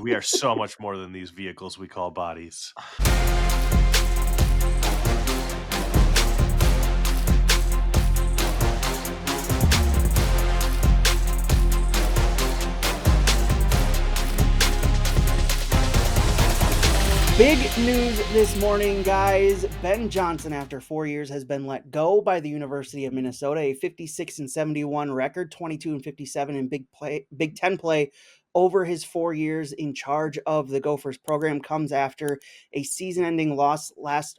We are so much more than these vehicles we call bodies. Big news this morning, guys. Ben Johnson, after 4 years, has been let go by the University of Minnesota. A 56-71 record, 22-57 in Big Ten play over his 4 years in charge of the Gophers program comes after a season-ending loss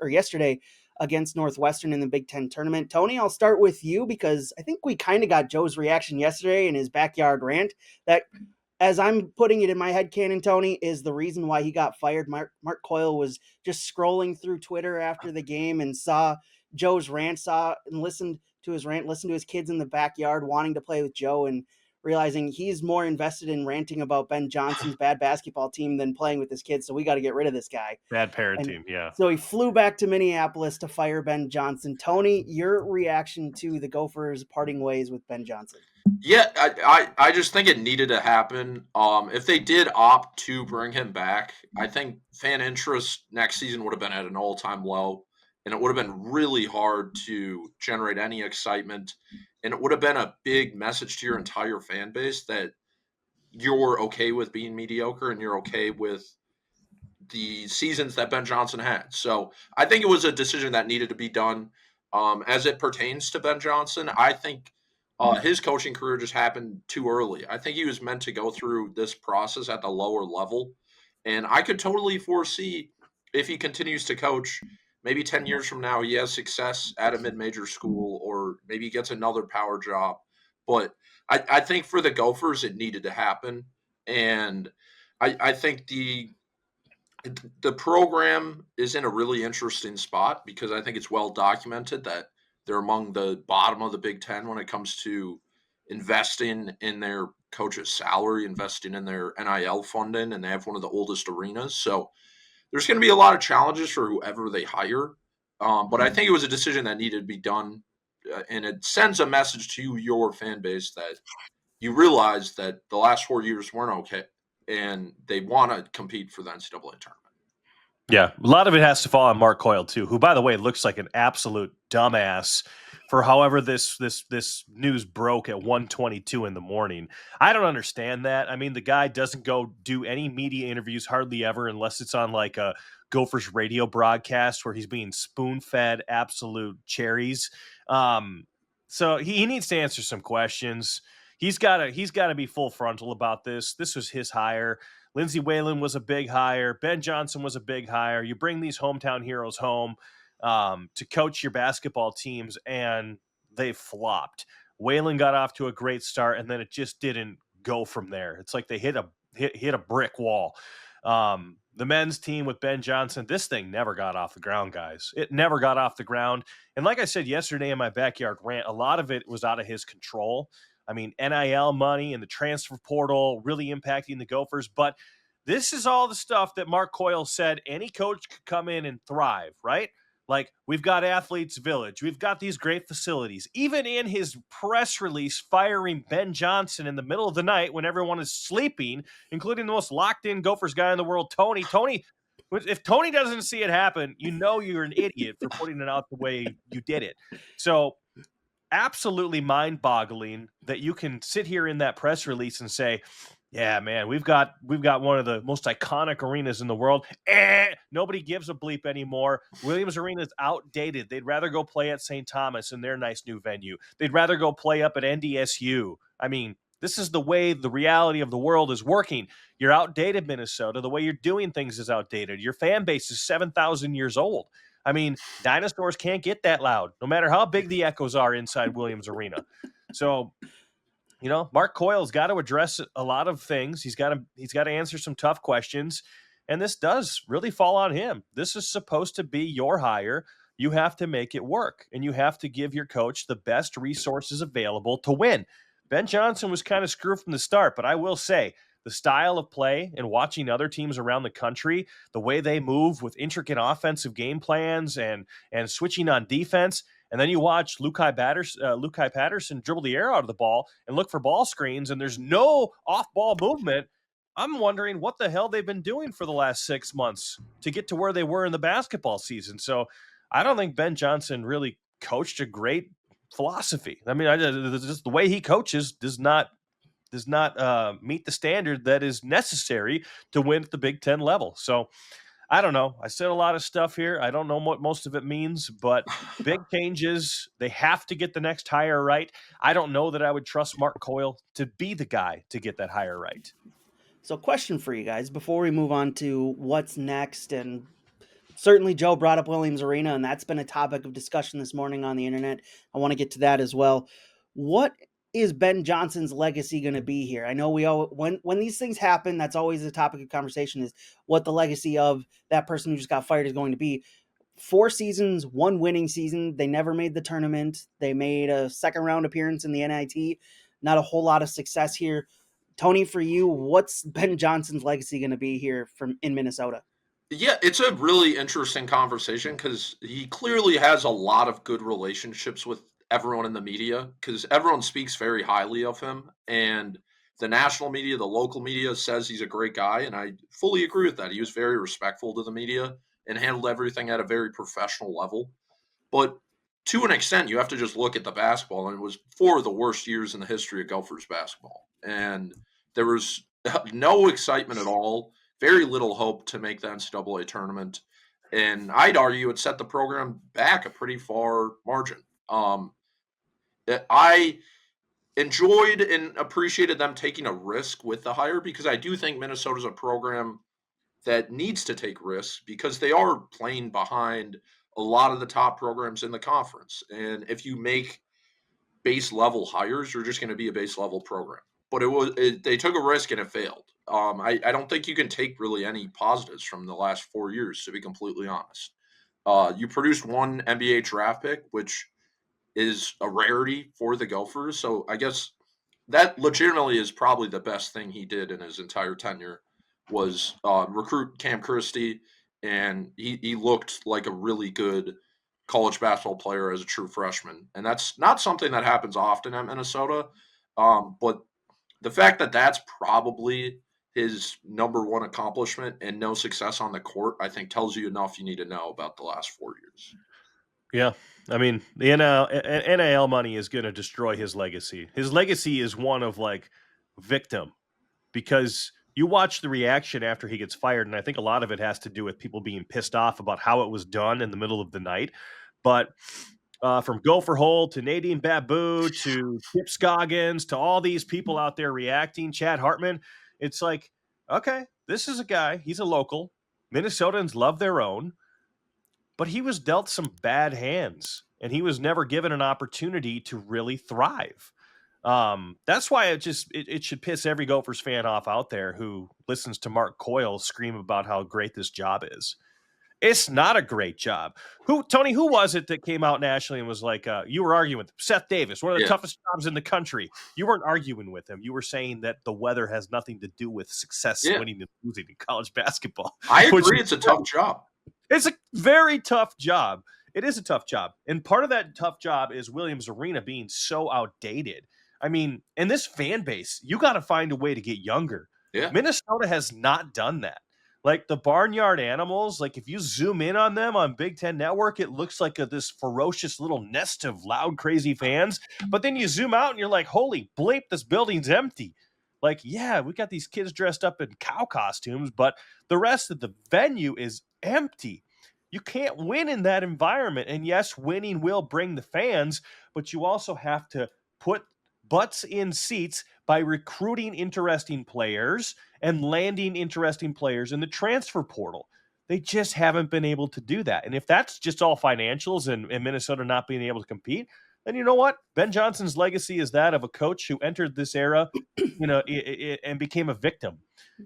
yesterday against Northwestern in the Big Ten tournament. Tony, I'll start with you because I think we kind of got Joe's reaction yesterday in his backyard rant that, as I'm putting it in my head canon, Tony, is the reason why he got fired. Mark Coyle was just scrolling through Twitter after the game and saw Joe's rant, listened to his rant, listened to his kids in the backyard wanting to play with Joe, and realizing he's more invested in ranting about Ben Johnson's bad basketball team than playing with his kids. So we got to get rid of this guy. Bad And parenting, yeah. so he flew back to Minneapolis to fire Ben Johnson. Tony, your reaction to the Gophers parting ways with Ben Johnson? Yeah, I just think it needed to happen. If they did opt to bring him back, I think fan interest next season would have been at an all-time low, and it would have been really hard to generate any excitement, and it would have been a big message to your entire fan base that you're okay with being mediocre and you're okay with the seasons that Ben Johnson had. So I think it was a decision that needed to be done. As it pertains to Ben Johnson, I think his coaching career just happened too early. I think he was meant to go through this process at the lower level. And I could totally foresee if he continues to coach, maybe 10 years from now, he has success at a mid-major school or maybe he gets another power job. But I think for the Gophers, it needed to happen. And I think the program is in a really interesting spot because I think it's well documented that they're among the bottom of the Big Ten when it comes to investing in their coach's salary, investing in their NIL funding, and they have one of the oldest arenas. So there's going to be a lot of challenges for whoever they hire. But I think it was a decision that needed to be done, and it sends a message to your fan base that you realize that the last 4 years weren't okay, and they want to compete for the NCAA tournament. Yeah, a lot of it has to fall on Mark Coyle too, who, by the way, looks like an absolute dumbass for however this news broke at 1:22 in the morning. I don't understand that. I mean, the guy doesn't go do any media interviews hardly ever unless it's on like a Gophers radio broadcast where he's being spoon-fed absolute cherries. So he needs to answer some questions. He's got to be full frontal about this. This was his hire. Lindsey Whalen was a big hire. Ben Johnson was a big hire. You bring these hometown heroes home to coach your basketball teams, and they flopped. Whalen got off to a great start, and then it just didn't go from there. It's like they hit a brick wall. The men's team with Ben Johnson, this thing never got off the ground, guys. It never got off the ground. And like I said yesterday in my backyard rant, a lot of it was out of his control. I mean, NIL money and the transfer portal really impacting the Gophers. But this is all the stuff that Mark Coyle said any coach could come in and thrive, right? Like, we've got Athletes Village. We've got these great facilities. Even in his press release firing Ben Johnson in the middle of the night when everyone is sleeping, including the most locked-in Gophers guy in the world, Tony. Tony, if Tony doesn't see it happen, you know you're an idiot for putting it out the way you did it. So absolutely mind-boggling that you can sit here in that press release and say, yeah, man, we've got one of the most iconic arenas in the world. Nobody gives a bleep anymore. Williams Arena is outdated. They'd rather go play at St. Thomas in their nice new venue. They'd rather go play up at NDSU. I mean, this is the way the reality of the world is working. You're outdated, Minnesota. The way you're doing things is outdated. Your fan base is 7,000 years old. I mean, dinosaurs can't get that loud, no matter how big the echoes are inside Williams Arena. So, you know, Mark Coyle's got to address a lot of things. He's got to answer some tough questions, and this does really fall on him. This is supposed to be your hire. You have to make it work, and you have to give your coach the best resources available to win. Ben Johnson was kind of screwed from the start, but I will say the style of play and watching other teams around the country, the way they move with intricate offensive game plans and switching on defense, and then you watch Lukai Patterson dribble the air out of the ball and look for ball screens, and there's no off-ball movement. I'm wondering what the hell they've been doing for the last 6 months to get to where they were in the basketball season. So I don't think Ben Johnson really coached a great philosophy. I mean, just the way he coaches does not meet the standard that is necessary to win at the Big Ten level. So I don't know. I said a lot of stuff here. I don't know what most of it means, but big changes. They have to get the next hire right. I don't know that I would trust Mark Coyle to be the guy to get that hire right. So, question for you guys before we move on to what's next. And certainly, Joe brought up Williams Arena, and that's been a topic of discussion this morning on the internet. I want to get to that as well. What is Ben Johnson's legacy going to be here? I know we all when these things happen, that's always a topic of conversation: is what the legacy of that person who just got fired is going to be. 4 seasons, 1 winning season. They never made the tournament. They made a second round appearance in the NIT. Not a whole lot of success here. Tony, for you, what's Ben Johnson's legacy going to be here in Minnesota? Yeah, it's a really interesting conversation because he clearly has a lot of good relationships with everyone in the media because everyone speaks very highly of him. And the national media, the local media says he's a great guy. And I fully agree with that. He was very respectful to the media and handled everything at a very professional level. But to an extent, you have to just look at the basketball, and it was 4 of the worst years in the history of Gophers basketball. And there was no excitement at all, very little hope to make the NCAA tournament. And I'd argue it set the program back a pretty far margin. I enjoyed and appreciated them taking a risk with the hire because I do think Minnesota's a program that needs to take risks because they are playing behind a lot of the top programs in the conference. And if you make base level hires, you're just going to be a base level program. But they took a risk and it failed. I don't think you can take really any positives from the last 4 years, to be completely honest. You produced 1 NBA draft pick, which is a rarity for the Gophers. So I guess that legitimately is probably the best thing he did in his entire tenure was recruit Cam Christie, and he looked like a really good college basketball player as a true freshman. And that's not something that happens often at Minnesota. But the fact that that's probably his number 1 accomplishment and no success on the court, I think tells you enough you need to know about the last 4 years. Yeah. I mean, the NIL money is going to destroy his legacy. His legacy is one of like victim because you watch the reaction after he gets fired. And I think a lot of it has to do with people being pissed off about how it was done in the middle of the night. But from Gopher Hole to Nadine Babu to Kip Scoggins to all these people out there reacting, Chad Hartman, it's like, okay, this is a guy. He's a local. Minnesotans love their own. But he was dealt some bad hands, and he was never given an opportunity to really thrive. That's why it should piss every Gophers fan off out there who listens to Mark Coyle scream about how great this job is. It's not a great job. Tony, who was it that came out nationally and was like, you were arguing with Seth Davis, one of the toughest jobs in the country. You weren't arguing with him. You were saying that the weather has nothing to do with success, winning and losing in college basketball. I agree. It's a tough job. It's a very tough job. It is a tough job. And part of that tough job is Williams Arena being so outdated. I mean, in this fan base, you got to find a way to get younger. Yeah. Minnesota has not done that. Like the Barnyard Animals, like if you zoom in on them on Big Ten Network, it looks like this ferocious little nest of loud, crazy fans. But then you zoom out and you're like, holy bleep, this building's empty. Like, yeah, we got these kids dressed up in cow costumes, but the rest of the venue is empty. You can't win in that environment. And yes, winning will bring the fans, but you also have to put butts in seats by recruiting interesting players and landing interesting players in the transfer portal. They just haven't been able to do that. And if that's just all financials and Minnesota not being able to compete, then you know what? Ben Johnson's legacy is that of a coach who entered this era, and became a victim.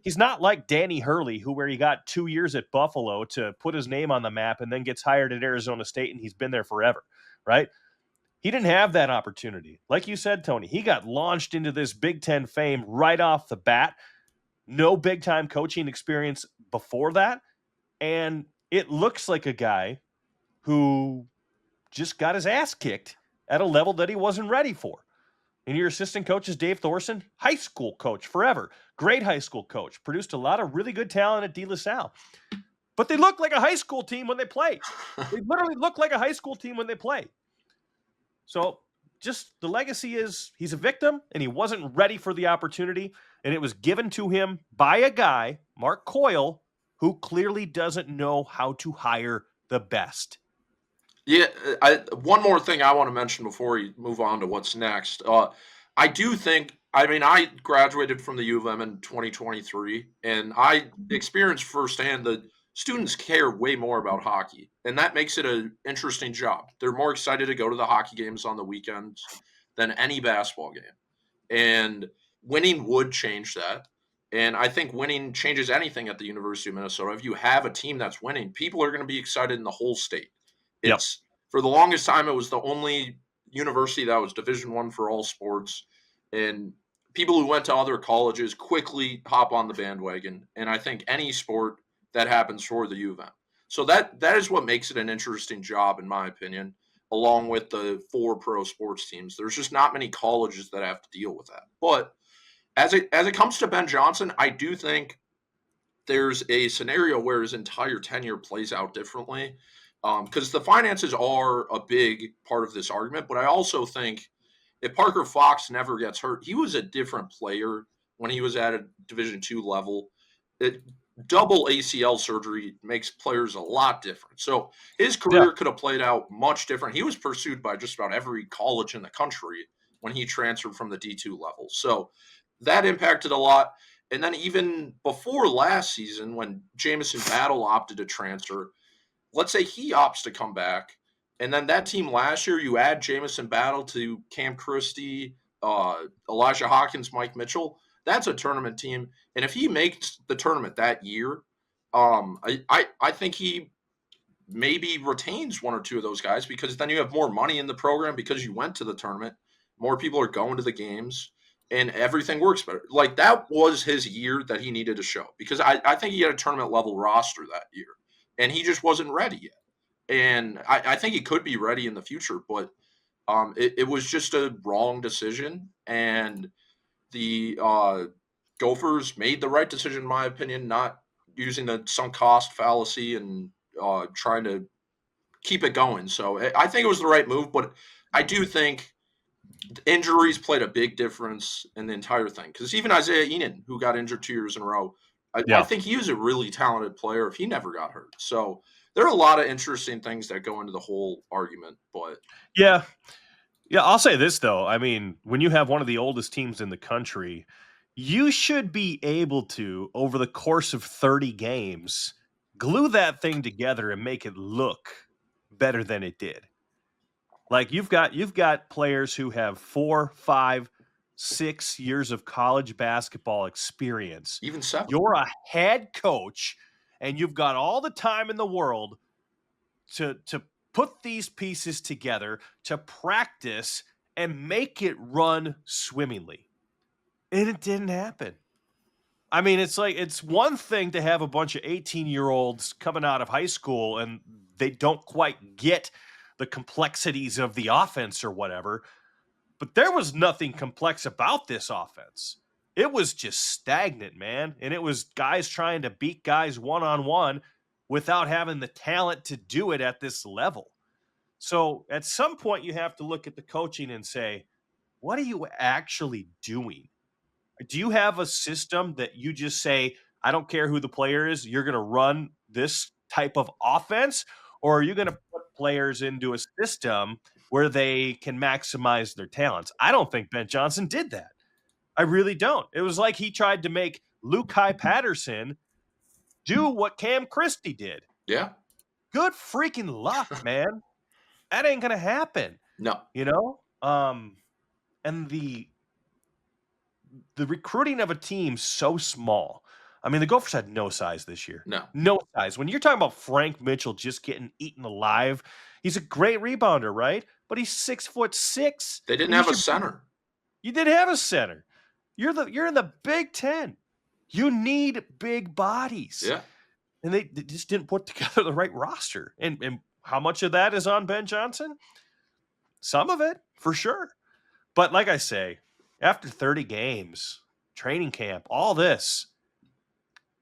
He's not like Danny Hurley, where he got 2 years at Buffalo to put his name on the map and then gets hired at Arizona State and he's been there forever, right? He didn't have that opportunity. Like you said, Tony, he got launched into this Big Ten fame right off the bat. No big-time coaching experience before that. And it looks like a guy who just got his ass kicked at a level that he wasn't ready for. And your assistant coach is Dave Thorson, high school coach forever. Great high school coach. Produced a lot of really good talent at De La Salle. But they look like a high school team when they play. They literally look like a high school team when they play. So just the legacy is he's a victim and he wasn't ready for the opportunity. And it was given to him by a guy, Mark Coyle, who clearly doesn't know how to hire the best. Yeah, one more thing I want to mention before we move on to what's next. I do think, I mean, I graduated from the U of M in 2023, and I experienced firsthand that students care way more about hockey, and that makes it an interesting job. They're more excited to go to the hockey games on the weekends than any basketball game. And winning would change that. And I think winning changes anything at the University of Minnesota. If you have a team that's winning, people are going to be excited in the whole state. Yep. It's for the longest time, it was the only university that was Division I for all sports, and people who went to other colleges quickly hop on the bandwagon. And I think any sport that happens for the U of M. So that is what makes it an interesting job, in my opinion, along with the 4 pro sports teams. There's just not many colleges that have to deal with that. But as it comes to Ben Johnson, I do think there's a scenario where his entire tenure plays out differently, because the finances are a big part of this argument. But I also think if Parker Fox never gets hurt, he was a different player when he was at a Division II level. Double ACL surgery makes players a lot different. So his career could have played out much different. He was pursued by just about every college in the country when he transferred from the D2 level. So that impacted a lot. And then even before last season, when Jamison Battle opted to transfer, let's say he opts to come back, and then that team last year, you add Jamison Battle to Cam Christie, Elijah Hawkins, Mike Mitchell, that's a tournament team. And if he makes the tournament that year, I think he maybe retains 1 or 2 of those guys, because then you have more money in the program because you went to the tournament. More people are going to the games, and everything works better. Like, that was his year that he needed to show, because I think he had a tournament level roster that year, and he just wasn't ready yet. And I think he could be ready in the future, but it was just a wrong decision. And the Gophers made the right decision, in my opinion, not using the sunk cost fallacy and trying to keep it going. So I think it was the right move, but I do think injuries played a big difference in the entire thing. Because even Isaiah Enon, who got injured 2 years in a row, I think he was a really talented player if he never got hurt. So there are a lot of interesting things that go into the whole argument. But yeah, I'll say this, though. I mean, when you have one of the oldest teams in the country, you should be able to, over the course of 30 games, glue that thing together and make it look better than it did. Like, you've got players who have 4, 5, 6 years of college basketball experience. even 7. You're a head coach, and you've got all the time in the world to put these pieces together, to practice and make it run swimmingly. And it didn't happen. I mean, it's like, it's one thing to have a bunch of 18-year-olds coming out of high school and they don't quite get the complexities of the offense or whatever, but there was nothing complex about this offense. It was just stagnant, man. And it was guys trying to beat guys one-on-one without having the talent to do it at this level. So at some point you have to look at the coaching and say, what are you actually doing? Do you have a system that you just say, I don't care who the player is, you're going to run this type of offense? Or are you going to put players into a system where they can maximize their talents? I don't think Ben Johnson did that. I really don't. It was like he tried to make Lukai Patterson do what Cam Christie did. Yeah. Good freaking luck, man. That ain't going to happen. No. You know? And the recruiting of a team so small. I mean, the Gophers had no size this year. No size. When you're talking about Frank Mitchell just getting eaten alive, he's a great rebounder, right? But he's 6'6". They didn't have a center. You did have a center. You're in the Big Ten. You need big bodies. Yeah. And they just didn't put together the right roster. And how much of that is on Ben Johnson? Some of it, for sure. But like I say, after 30 games, training camp, all this,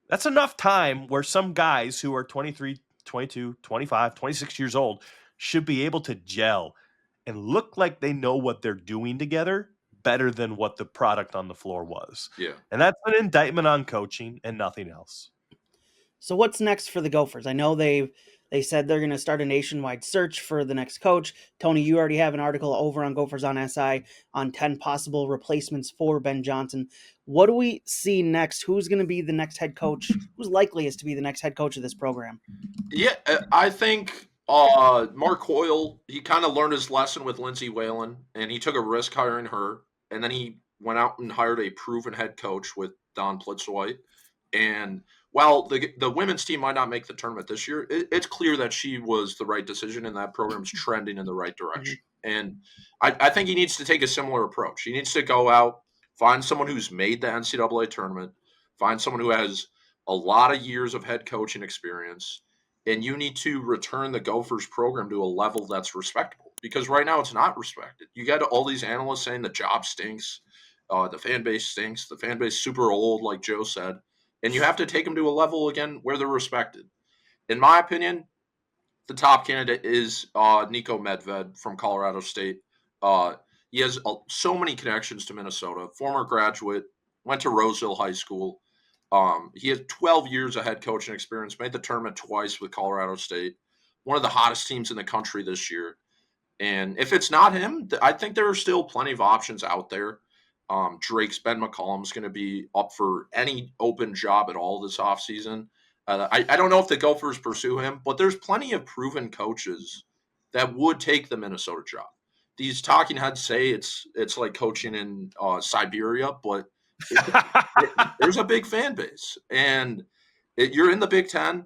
that's enough time where some guys who are 23, 22, 25, 26 years old should be able to gel and look like they know what they're doing together better than what the product on the floor was. Yeah. And that's an indictment on coaching and nothing else. So what's next for the Gophers? I know they said they're going to start a nationwide search for the next coach. Tony, you already have an article over on Gophers on SI on 10 possible replacements for Ben Johnson. What do we see next? Who's going to be the next head coach? Who's likeliest to be the next head coach of this program? Yeah, I think Mark Hoyle, he kind of learned his lesson with Lindsay Whalen, and he took a risk hiring her, and then he went out and hired a proven head coach with Don Plitzwhite. And while the women's team might not make the tournament this year, it's clear that she was the right decision, and that program's trending in the right direction. And I think he needs to take a similar approach. He needs to go out, find someone who's made the NCAA tournament, find someone who has a lot of years of head coaching experience, and you need to return the Gophers program to a level that's respectable, because right now it's not respected. You got all these analysts saying the job stinks, the fan base stinks, the fan base super old, like Joe said, and you have to take them to a level again where they're respected. In my opinion, the top candidate is Nico Medved from Colorado State. He has so many connections to Minnesota. Former graduate, went to Roseville High School. He has 12 years of head coaching experience, made the tournament twice with Colorado State, one of the hottest teams in the country this year. And if it's not him, I think there are still plenty of options out there. Drake's Ben McCollum's going to be up for any open job at all this offseason. I don't know if the Gophers pursue him, but there's plenty of proven coaches that would take the Minnesota job. These talking heads say it's like coaching in Siberia, but there's a big fan base, and you're in the Big Ten,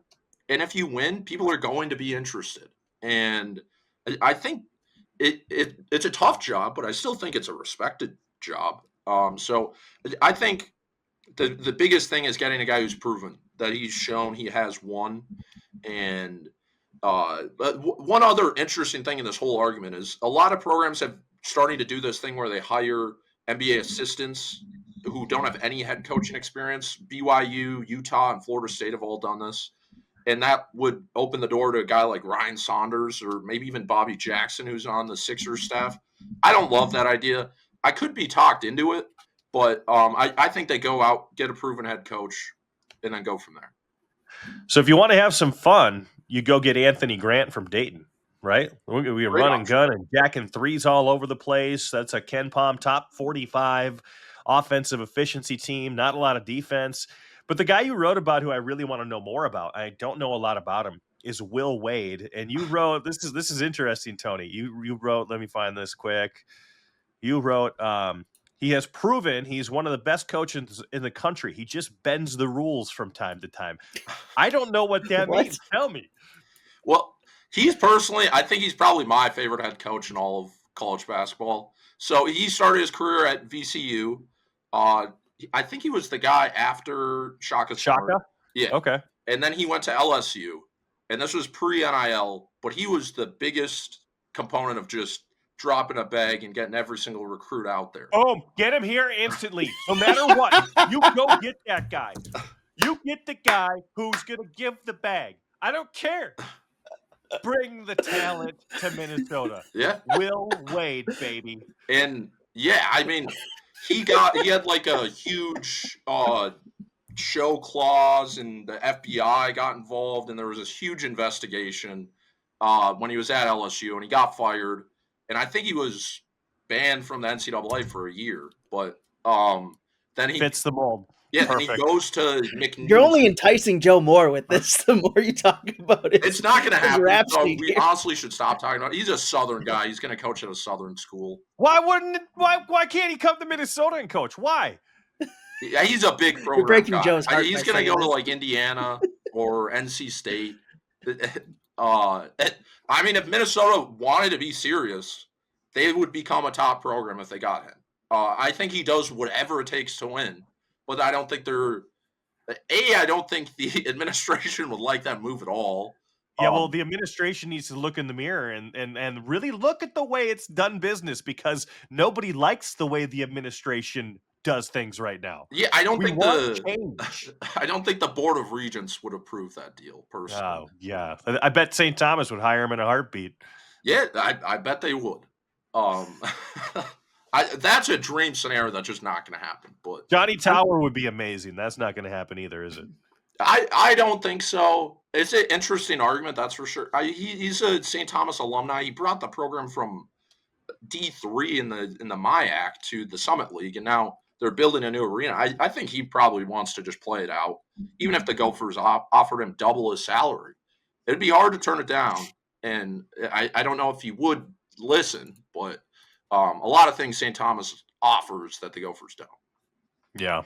and if you win, people are going to be interested. And I think it's a tough job, but I still think it's a respected job. So I think the biggest thing is getting a guy who's proven that he's shown he has won. And but one other interesting thing in this whole argument is a lot of programs have starting to do this thing where they hire NBA assistants who don't have any head coaching experience. BYU, Utah, and Florida State have all done this. And that would open the door to a guy like Ryan Saunders or maybe even Bobby Jackson, who's on the Sixers staff. I don't love that idea. I could be talked into it, but I think they go out, get a proven head coach, and then go from there. So if you want to have some fun, you go get Anthony Grant from Dayton, right? We run and gun and jacking threes all over the place. That's a Ken Pom top 45 offensive efficiency team, not a lot of defense. But the guy you wrote about, who I really want to know more about, I don't know a lot about him, is Will Wade. And you wrote, this is interesting, Tony. You wrote, let me find this quick. You wrote, he has proven he's one of the best coaches in the country. He just bends the rules from time to time. I don't know what that means. Tell me. Well, I think he's probably my favorite head coach in all of college basketball. So he started his career at VCU. I think he was the guy after Shaka. Yeah. Okay. And then he went to LSU. And this was pre-NIL, but he was the biggest component of just dropping a bag and getting every single recruit out there. Oh, get him here instantly. No matter what, you go get that guy. You get the guy who's going to give the bag. I don't care. Bring the talent to Minnesota. Yeah. Will Wade, baby. And yeah, I mean, he had like a huge show clause, and the FBI got involved, and there was this huge investigation when he was at LSU, and he got fired. And I think he was banned from the NCAA for a year, but then he fits the mold. Yeah, and he goes to McNeese. You're only enticing Joe more with this. The more you talk about it, it's not going to happen. So we honestly should stop talking about it. He's a Southern guy. He's going to coach at a Southern school. Why can't he come to Minnesota and coach? Why? Yeah, he's a big program. You're breaking guy. Joe's heart. He's going to go to like Indiana or NC State. I mean, if Minnesota wanted to be serious, they would become a top program if they got him. I think he does whatever it takes to win, but I don't think I don't think the administration would like that move at all. Yeah, well, the administration needs to look in the mirror and really look at the way it's done business, because nobody likes the way the administration does things right now. Yeah, I don't We think want change. I don't think the Board of Regents would approve that deal personally. Oh, yeah. I bet St. Thomas would hire him in a heartbeat. Yeah, I bet they would. That's a dream scenario that's just not going to happen. But Johnny Tower would be amazing. That's not going to happen either, is it? I don't think so. It's an interesting argument, that's for sure. He's a St. Thomas alumni. He brought the program from D3 in the MIAC to the Summit League, and now they're building a new arena. I think he probably wants to just play it out, even if the Gophers offered him double his salary. It'd be hard to turn it down, and I don't know if he would listen, but a lot of things St. Thomas offers that the Gophers don't. Yeah.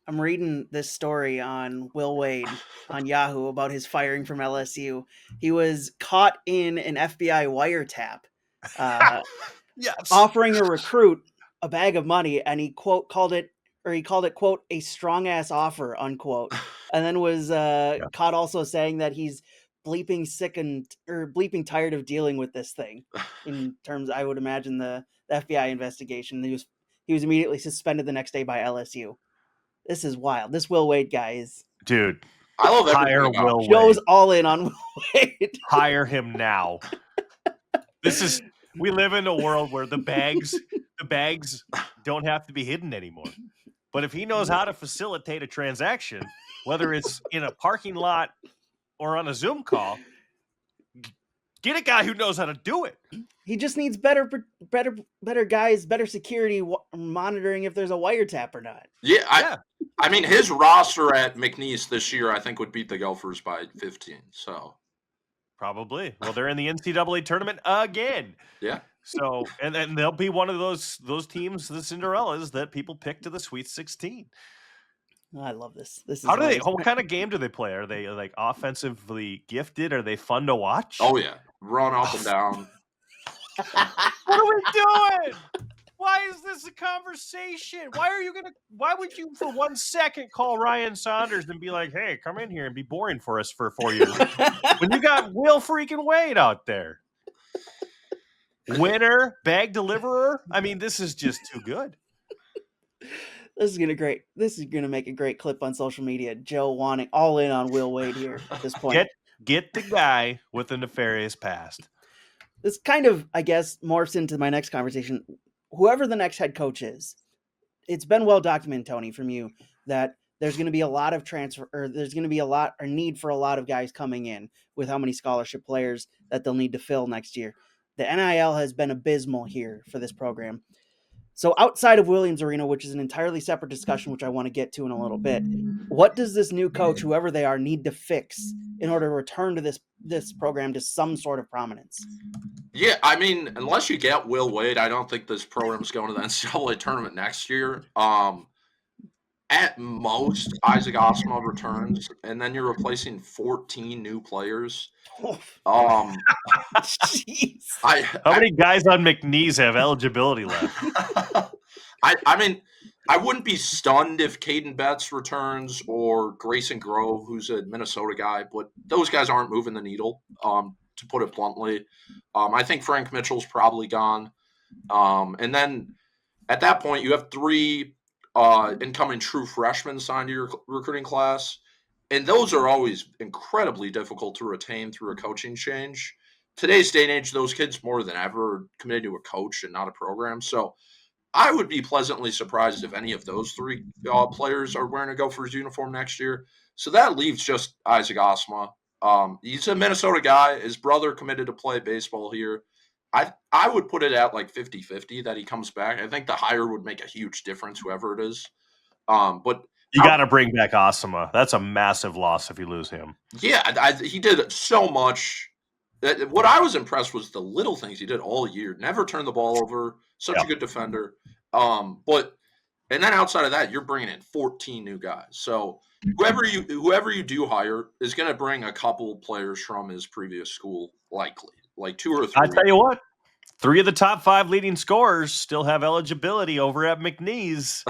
I'm reading this story on Will Wade on Yahoo about his firing from LSU. He was caught in an FBI wiretap, Yes. offering a recruit a bag of money, and he called it quote a strong ass offer unquote, and then was caught also saying that he's bleeping sick or bleeping tired of dealing with this thing. In terms, I would imagine the FBI investigation. He was immediately suspended the next day by LSU. This is wild. This Will Wade guy is, dude. I love Hire everything about Will Joe's Wade. all in on Will Wade. Hire him now. We live in a world where the bags don't have to be hidden anymore. But if he knows how to facilitate a transaction, whether it's in a parking lot or on a Zoom call, get a guy who knows how to do it. He just needs better guys, better security monitoring if there's a wiretap or not. Yeah, I mean, his roster at McNeese this year, I think, would beat the Gophers by 15. So probably. Well, they're in the NCAA tournament again. Yeah. So and they'll be one of those teams, the Cinderellas, that people pick to the Sweet 16. I love this. This is how do they? What kind of game do they play? Are they like offensively gifted? Are they fun to watch? Oh yeah, run up and down. What are we doing? Why is this a conversation? Why would you for 1 second call Ryan Saunders and be like, hey, come in here and be boring for us for 4 years when you got Will freaking Wade out there? Winner, bag deliverer. I mean, this is just too good. This is gonna make a great clip on social media. Joe wanting all in on Will Wade here at this point. Get the guy with a nefarious past. This kind of, I guess, morphs into my next conversation. Whoever the next head coach is, it's been well documented, Tony, from you, that there's going to be a lot of transfer, or there's going to be a lot or need for a lot of guys coming in with how many scholarship players that they'll need to fill next year. The NIL has been abysmal here for this program. So outside of Williams Arena, which is an entirely separate discussion, which I want to get to in a little bit, what does this new coach, whoever they are, need to fix in order to return to this program to some sort of prominence? Yeah, I mean, unless you get Will Wade, I don't think this program is going to the NCAA tournament next year. At most, Isaac Osma returns, and then you're replacing 14 new players. Jeez. How many guys on McNeese have eligibility left? I mean, I wouldn't be stunned if Caden Betts returns or Grayson Grove, who's a Minnesota guy, but those guys aren't moving the needle, to put it bluntly. I think Frank Mitchell's probably gone. And then at that point, you have 3 incoming true freshmen signed to your recruiting class. And those are always incredibly difficult to retain through a coaching change. Today's day and age, those kids more than ever are committed to a coach and not a program. So I would be pleasantly surprised if any of those 3 players are wearing a Gophers uniform next year. So that leaves just Isaac Osma. He's a Minnesota guy. His brother committed to play baseball here. I would put it at like 50-50 that he comes back. I think the hire would make a huge difference, whoever it is. But you got to bring back Osama. That's a massive loss if you lose him. Yeah, he did so much. What I was impressed was the little things he did all year. Never turned the ball over. Such a good defender. And then outside of that, you're bringing in 14 new guys. So whoever you do hire is going to bring a couple players from his previous school, likely, like 2 or 3. I tell you what, 3 of the top 5 leading scorers still have eligibility over at McNeese.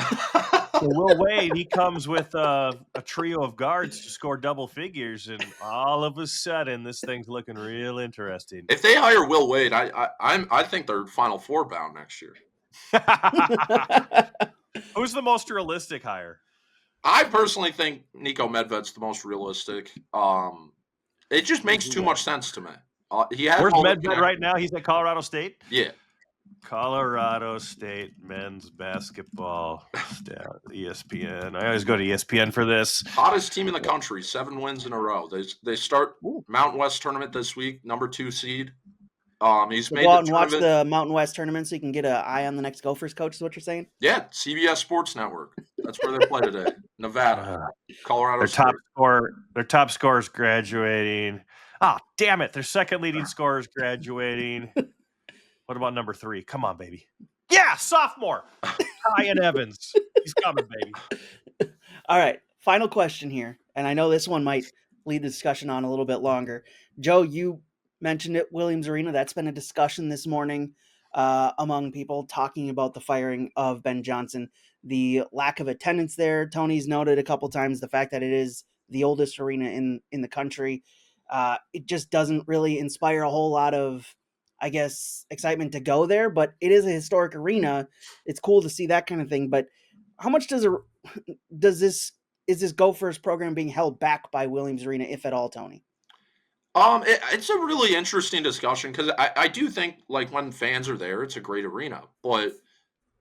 Will Wade, he comes with a trio of guards to score double figures, and all of a sudden, this thing's looking real interesting. If they hire Will Wade, I think they're Final Four bound next year. Who's the most realistic hire? I personally think Nico Medved's the most realistic. It just makes too much sense to me. He has Where's Medved right now? He's at Colorado State? Yeah. Colorado State men's basketball. ESPN. I always go to ESPN for this. Hottest team in the country, 7 wins in a row. They start Mountain West tournament this week, number 2 seed. He's So made go out the and tournament. watch the Mountain West tournament so you can get an eye on the next Gophers coach, is what you're saying? Yeah, CBS Sports Network. That's where they play today. Nevada, Colorado State. Their top scorer is graduating. Oh, damn it. Their second leading scorer is graduating. What about number 3? Come on, baby. Yeah, sophomore. Ryan Evans. He's coming, baby. All right. Final question here. And I know this one might lead the discussion on a little bit longer. Joe, you mentioned it, Williams Arena. That's been a discussion this morning among people talking about the firing of Ben Johnson. The lack of attendance there. Tony's noted a couple times the fact that it is the oldest arena in the country. It just doesn't really inspire a whole lot of, I guess, excitement to go there, but it is a historic arena. It's cool to see that kind of thing. But how much is this Gophers program being held back by Williams Arena, if at all, Tony? It's a really interesting discussion because I do think like when fans are there, it's a great arena, but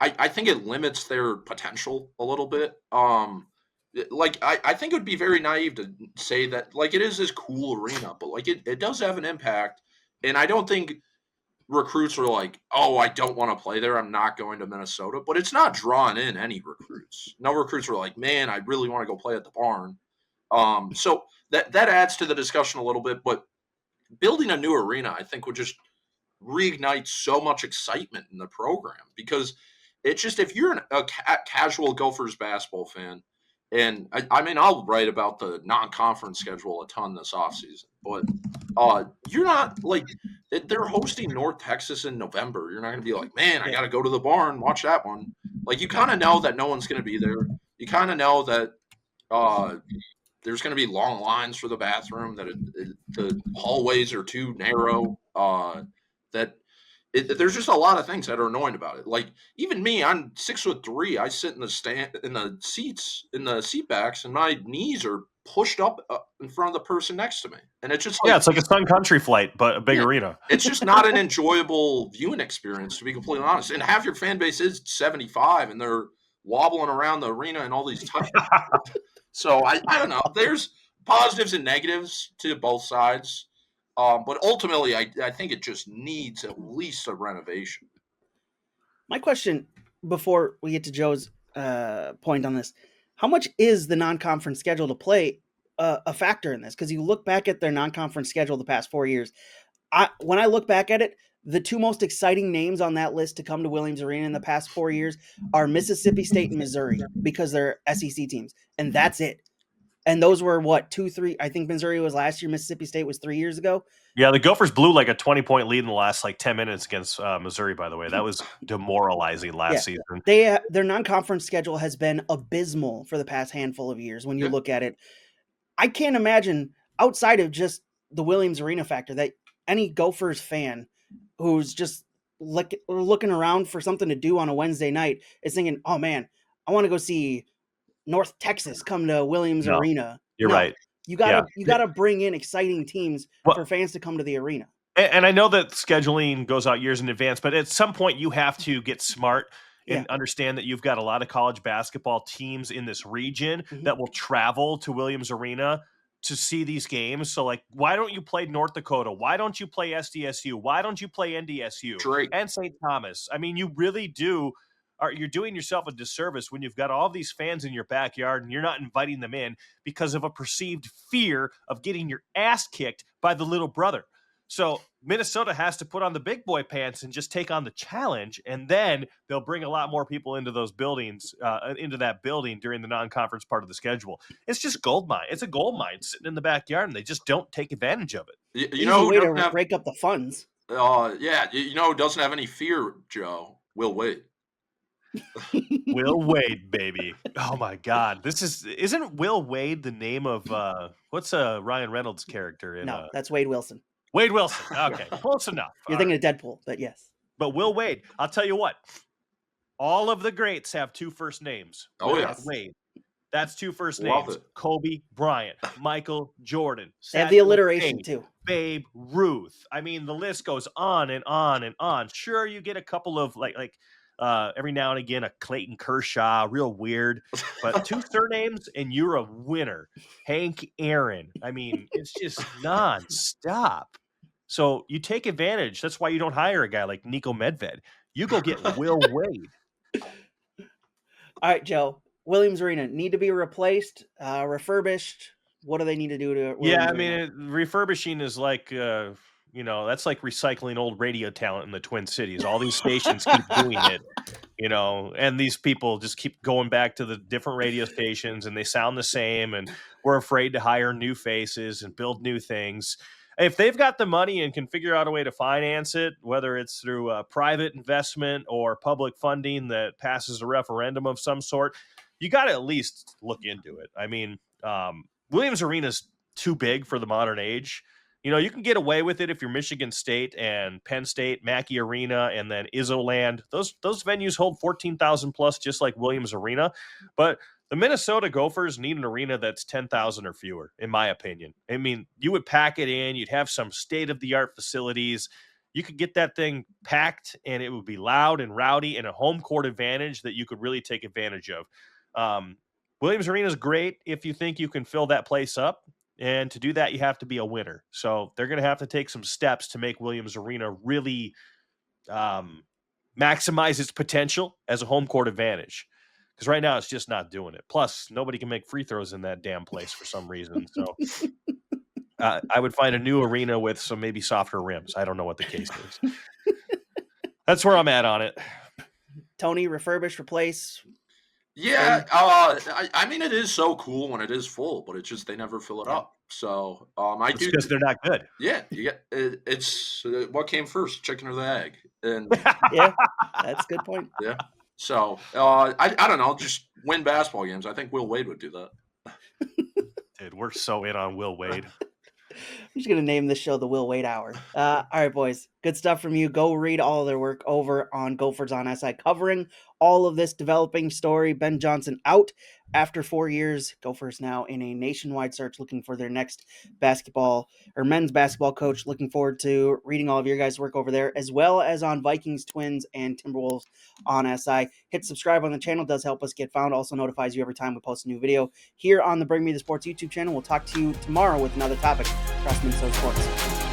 I think it limits their potential a little bit. I think it would be very naive to say that like it is this cool arena, but like it does have an impact, and I don't think recruits are like, oh, I don't want to play there, I'm not going to Minnesota, but it's not drawing in any recruits. No recruits are like, man, I really want to go play at the barn. So that adds to the discussion a little bit, but building a new arena, I think, would just reignite so much excitement in the program because it's just if you're a casual Gophers basketball fan, and I mean, I'll write about the non-conference schedule a ton this offseason, but you're not like they're hosting North Texas in November. You're not going to be like, man, I got to go to the barn, watch that one. Like you kind of know that no one's going to be there. You kind of know that there's going to be long lines for the bathroom, that the hallways are too narrow, there's just a lot of things that are annoying about it. Like even me, I'm 6'3". I sit in the seat backs, and my knees are pushed up in front of the person next to me. And it's just it's like a Sun Country flight, but a big arena. It's just not an enjoyable viewing experience, to be completely honest. And half your fan base is 75, and they're wobbling around the arena and all these touches. So I don't know. There's positives and negatives to both sides. But ultimately, I think it just needs at least a renovation. My question, before we get to Joe's point on this, how much is the non-conference schedule to play a factor in this? Because you look back at their non-conference schedule the past 4 years. When I look back at it, the 2 most exciting names on that list to come to Williams Arena in the past 4 years are Mississippi State and Missouri because they're SEC teams. And that's it. And those were what, 2, 3? I think Missouri was last year. Mississippi State was 3 years ago. Yeah, the Gophers blew like a 20-point lead in the last 10 minutes against Missouri, by the way. That was demoralizing last season. Their non-conference schedule has been abysmal for the past handful of years when you look at it. I can't imagine, outside of just the Williams Arena factor, that any Gophers fan who's just looking around for something to do on a Wednesday night is thinking, oh man, I want to go see North Texas come to Williams Arena. You're right. You gotta bring in exciting teams for fans to come to the arena. And I know that scheduling goes out years in advance, but at some point you have to get smart and understand that you've got a lot of college basketball teams in this region that will travel to Williams Arena to see these games. So like, why don't you play North Dakota? Why don't you play SDSU? Why don't you play NDSU and St. Thomas? I mean, you really do. You're doing yourself a disservice when you've got all these fans in your backyard and you're not inviting them in because of a perceived fear of getting your ass kicked by the little brother. So Minnesota has to put on the big boy pants and just take on the challenge, and then they'll bring a lot more people into those buildings, into that building during the non-conference part of the schedule. It's just gold mine. It's a gold mine sitting in the backyard, and they just don't take advantage of it. You know, way to break up the funds. You know, who doesn't have any fear, Joe? Will Wade. Will Wade, baby. Oh my God. Isn't Will Wade the name of what's Ryan Reynolds' character in No, that's Wade Wilson. Wade Wilson. Okay, close enough. You're All thinking right. of Deadpool, but yes. But Will Wade, I'll tell you what. All of the greats have two first names. Oh, Will yeah. Wade. That's two first Love names. it. Kobe Bryant, Michael Jordan. They have the Satchel alliteration Paige, too. Babe Ruth. I mean, the list goes on and on and on. Sure, you get a couple of like every now and again a Clayton Kershaw, real weird, but two surnames and you're a winner. Hank Aaron. I mean, it's just nonstop. So you take advantage. That's why you don't hire a guy like Nico Medved. You go get Will Wade. All right, Joe. Williams Arena need to be replaced, refurbished. What do they need to do to? Williams Arena? Refurbishing is like that's like recycling old radio talent in the Twin Cities. All these stations keep doing it, and these people just keep going back to the different radio stations, and they sound the same, and we're afraid to hire new faces and build new things. If they've got the money and can figure out a way to finance it, whether it's through private investment or public funding that passes a referendum of some sort, you got to at least look into it. I mean, Williams Arena's too big for the modern age. You can get away with it if you're Michigan State and Penn State, Mackey Arena, and then Izzoland. Those venues hold 14,000 plus, just like Williams Arena. But the Minnesota Gophers need an arena that's 10,000 or fewer, in my opinion. I mean, you would pack it in. You'd have some state-of-the-art facilities. You could get that thing packed, and it would be loud and rowdy and a home court advantage that you could really take advantage of. Williams Arena is great if you think you can fill that place up. And to do that, you have to be a winner. So they're going to have to take some steps to make Williams Arena really maximize its potential as a home court advantage. Because right now it's just not doing it. Plus, nobody can make free throws in that damn place for some reason. So I would find a new arena with some maybe softer rims. I don't know what the case is. That's where I'm at on it. Tony, refurbish, replace. Yeah, I mean, it is so cool when it is full, but it's just they never fill it up. So I do because they're not good. Yeah, you get it's what came first, chicken or the egg? And yeah, that's a good point. Yeah. So I don't know, just win basketball games. I think Will Wade would do that. Dude, we're so in on Will Wade. I'm just going to name this show the Will Wade Hour. All right, boys. Good stuff from you. Go read all of their work over on Gophers on SI, covering all of this developing story. Ben Johnson out after 4 years. Gophers now in a nationwide search looking for their next men's basketball coach. Looking forward to reading all of your guys' work over there, as well as on Vikings, Twins, and Timberwolves on SI. Hit subscribe on the channel. Does help us get found. Also notifies you every time we post a new video here on the Bring Me the Sports YouTube channel. We'll talk to you tomorrow with another topic across Minnesota sports.